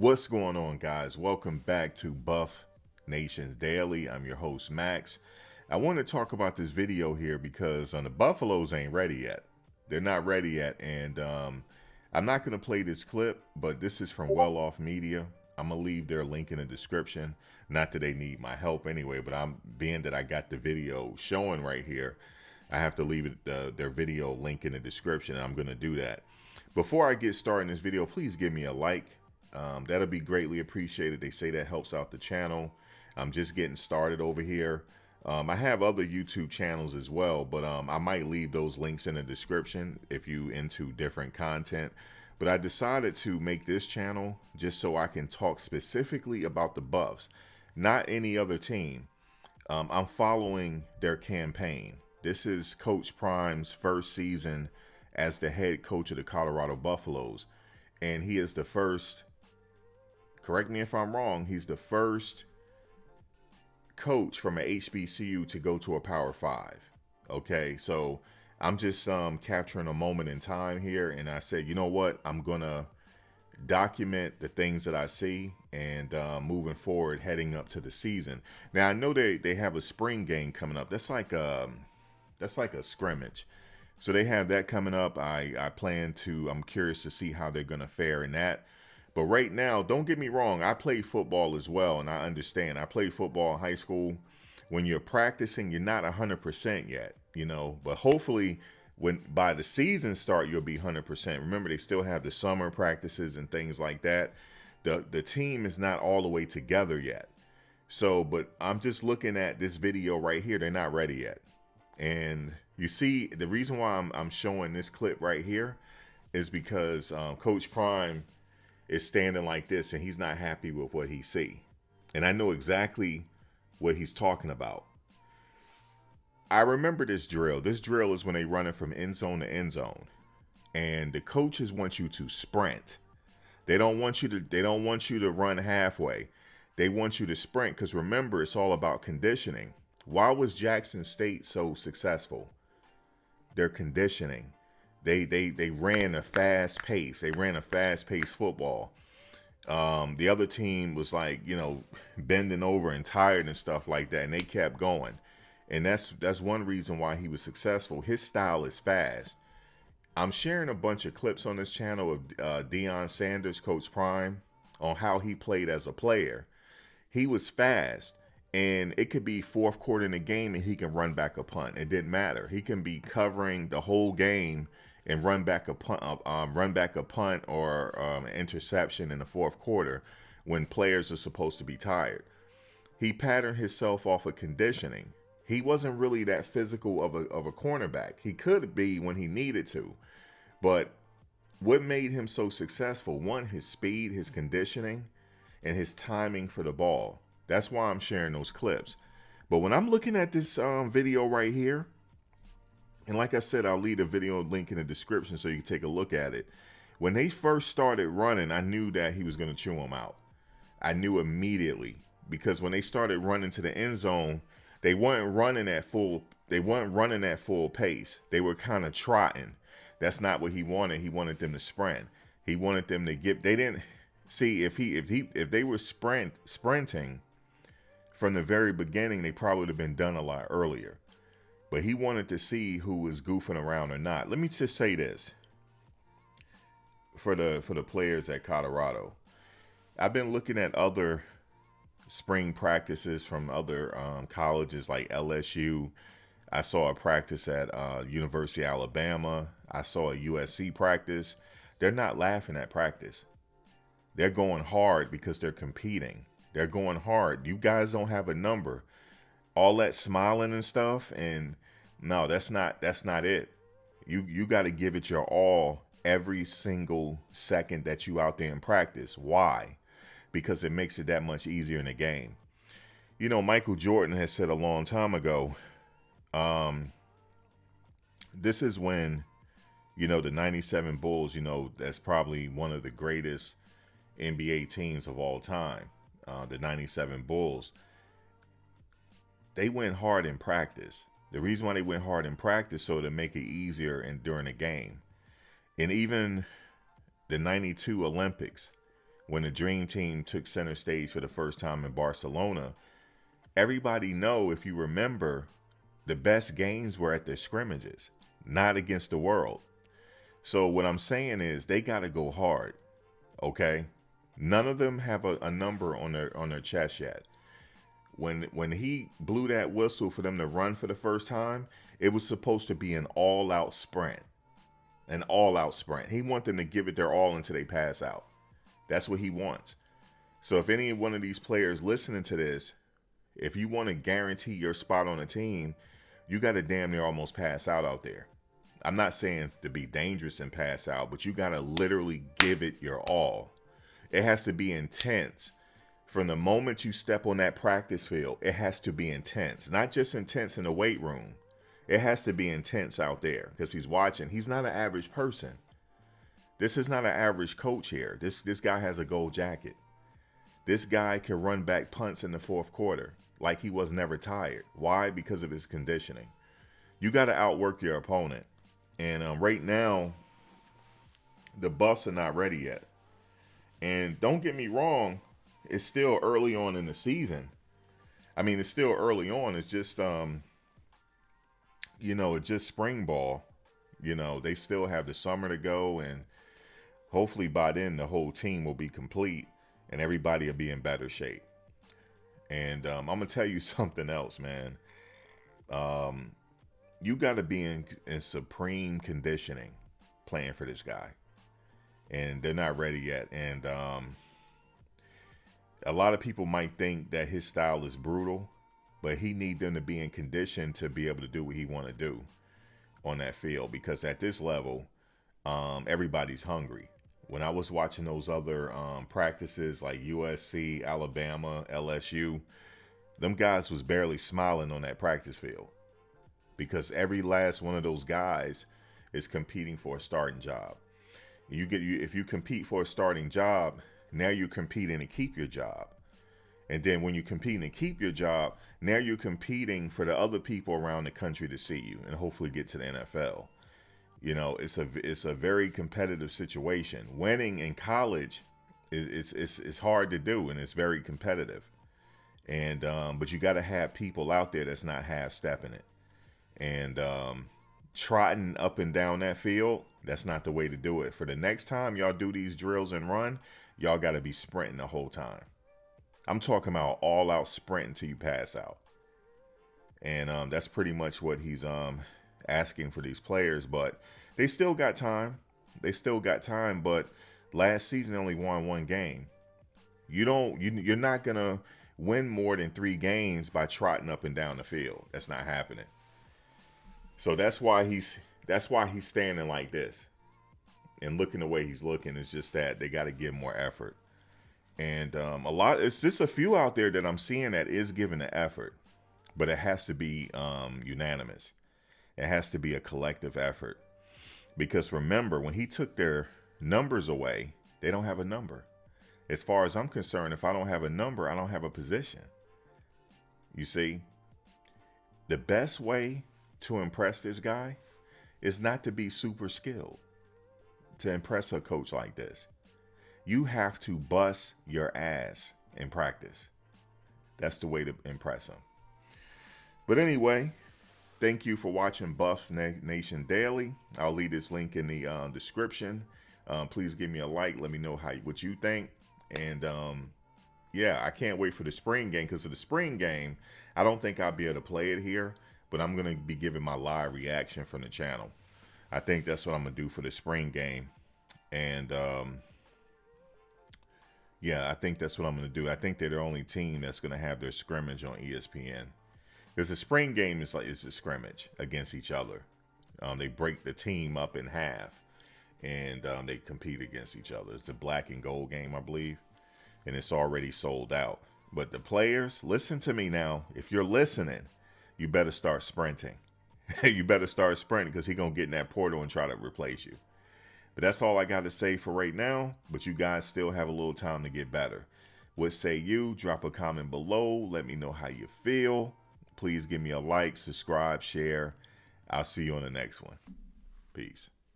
What's going on, guys? Welcome back to Buff Nations Daily. I'm your host, Max. I want to talk about this video here because the Buffaloes ain't ready yet. They're not ready yet, and I'm not going to play this clip, but this is from Well Off Media. I'm going to leave their link in the description. Not that they need my help anyway, but being that I got the video showing right here, I have to leave their video link in the description. I'm going to do that. Before I get started in this video, please give me a like. That'll be greatly appreciated. They say that helps out the channel. I'm just getting started over here. I have other YouTube channels as well, but I might leave those links in the description if you into different content. But I decided to make this channel just so I can talk specifically about the Buffs, not any other team. I'm following their campaign. This is Coach Prime's first season as the head coach of the Colorado Buffaloes, and he is the first. Correct me if I'm wrong, he's the first coach from an HBCU to go to a Power 5. Okay, so I'm just capturing a moment in time here, and I said, you know what, I'm going to document the things that I see and moving forward heading up to the season. Now, I know they have a spring game coming up. That's like a scrimmage. So they have that coming up. I'm curious to see how they're going to fare in that. But right now, don't get me wrong, I play football as well, and I understand. I played football in high school. When you're practicing, you're not 100% yet, but hopefully by the season start, you'll be 100%. Remember, they still have the summer practices and things like that. The team is not all the way together yet. So, but I'm just looking at this video right here. They're not ready yet. And you see, the reason why I'm showing this clip right here is because Coach Prime is standing like this and he's not happy with what he see. And I know exactly what he's talking about. I remember this drill. This drill is when they running from end zone to end zone. And the coaches want you to sprint. They don't want you to run halfway. They want you to sprint, because remember, it's all about conditioning. Why was Jackson State so successful? Their conditioning. They ran a fast pace. They ran a fast paced football. The other team was like, bending over and tired and stuff like that, and they kept going. And that's one reason why he was successful. His style is fast. I'm sharing a bunch of clips on this channel of Deion Sanders, Coach Prime, on how he played as a player. He was fast. And it could be fourth quarter in the game and he can run back a punt. It didn't matter. He can be covering the whole game and run back a punt or an interception in the fourth quarter when players are supposed to be tired. He patterned himself off of conditioning. He wasn't really that physical of a cornerback. He could be when he needed to. But what made him so successful? One, his speed, his conditioning, and his timing for the ball. That's why I'm sharing those clips. But when I'm looking at this video right here, and like I said, I'll leave a video link in the description so you can take a look at it. When they first started running, I knew that he was going to chew them out. I knew immediately, because when they started running to the end zone, they weren't running at full pace. They were kind of trotting. That's not what he wanted. He wanted them to sprint. He wanted them to they didn't see if they were sprinting from the very beginning, they probably would have been done a lot earlier. But he wanted to see who was goofing around or not. Let me just say this for the players at Colorado. I've been looking at other spring practices from other colleges like LSU. I saw a practice at University of Alabama. I saw a USC practice. They're not laughing at practice. They're going hard because they're competing. They're going hard. You guys don't have a number. All that smiling and stuff, and no, that's not it. You got to give it your all every single second that you out there in practice. Why? Because it makes it that much easier in the game. Michael Jordan has said a long time ago, this is when, the 97 Bulls, that's probably one of the greatest NBA teams of all time. The 97 Bulls, they went hard in practice. The reason why they went hard in practice, so to make it easier during the game. And even the 92 Olympics, when the Dream Team took center stage for the first time in Barcelona, everybody know, if you remember, the best games were at the scrimmages, not against the world. So what I'm saying is they got to go hard, okay? None of them have a number on their chest yet. When he blew that whistle for them to run for the first time, it was supposed to be an all-out sprint. An all-out sprint. He wants them to give it their all until they pass out. That's what he wants. So if any one of these players listening to this, if you want to guarantee your spot on a team, you got to damn near almost pass out there. I'm not saying to be dangerous and pass out, but you got to literally give it your all. It has to be intense. From the moment you step on that practice field, it has to be intense. Not just intense in the weight room. It has to be intense out there because he's watching. He's not an average person. This is not an average coach here. This guy has a gold jacket. This guy can run back punts in the fourth quarter like he was never tired. Why? Because of his conditioning. You got to outwork your opponent. And right now, the Buffs are not ready yet. And don't get me wrong, it's still early on in the season. I mean, it's still early on. It's just, it's just spring ball. They still have the summer to go. And hopefully by then, the whole team will be complete and everybody will be in better shape. And I'm going to tell you something else, man. You got to be in supreme conditioning playing for this guy. And they're not ready yet. And a lot of people might think that his style is brutal, but he needs them to be in condition to be able to do what he want to do on that field. Because at this level, everybody's hungry. When I was watching those other practices like USC, Alabama, LSU, them guys was barely smiling on that practice field. Because every last one of those guys is competing for a starting job. If you compete for a starting job, now you're competing to keep your job. And then when you're competing to keep your job, now you're competing for the other people around the country to see you and hopefully get to the NFL. It's a very competitive situation. Winning in college it's hard to do, and it's very competitive. And but you got to have people out there that's not half stepping it. And trotting up and down that field, that's not the way to do it. For the next time y'all do these drills and run, y'all got to be sprinting the whole time. I'm talking about all out sprint until you pass out. And that's pretty much what he's asking for these players. But they still got time. But last season they only won one game. You're not gonna win more than 3 games by trotting up and down the field. That's not happening. So that's why he's standing like this and looking the way he's looking. It's just that they got to give more effort. And it's just a few out there that I'm seeing that is giving the effort, but it has to be unanimous. It has to be a collective effort. Because remember, when he took their numbers away, they don't have a number. As far as I'm concerned, if I don't have a number, I don't have a position. You see, the best way to impress this guy is not to be super skilled. To impress a coach like this, you have to bust your ass in practice. That's the way to impress him. But anyway, thank you for watching Buffs Nation Daily. I'll leave this link in the description. Please give me a like. Let me know what you think. And I can't wait for the spring game, because of the spring game, I don't think I'll be able to play it here, but I'm going to be giving my live reaction from the channel. I think that's what I'm going to do for the spring game. And I think that's what I'm going to do. I think they're the only team that's going to have their scrimmage on ESPN. Because the spring game is a scrimmage against each other. They break the team up in half, and they compete against each other. It's a black and gold game, I believe, and it's already sold out. But the players, listen to me now. If you're listening, you better start sprinting. You better start sprinting, because he's going to get in that portal and try to replace you. But that's all I got to say for right now. But you guys still have a little time to get better. What say you? Drop a comment below. Let me know how you feel. Please give me a like, subscribe, share. I'll see you on the next one. Peace.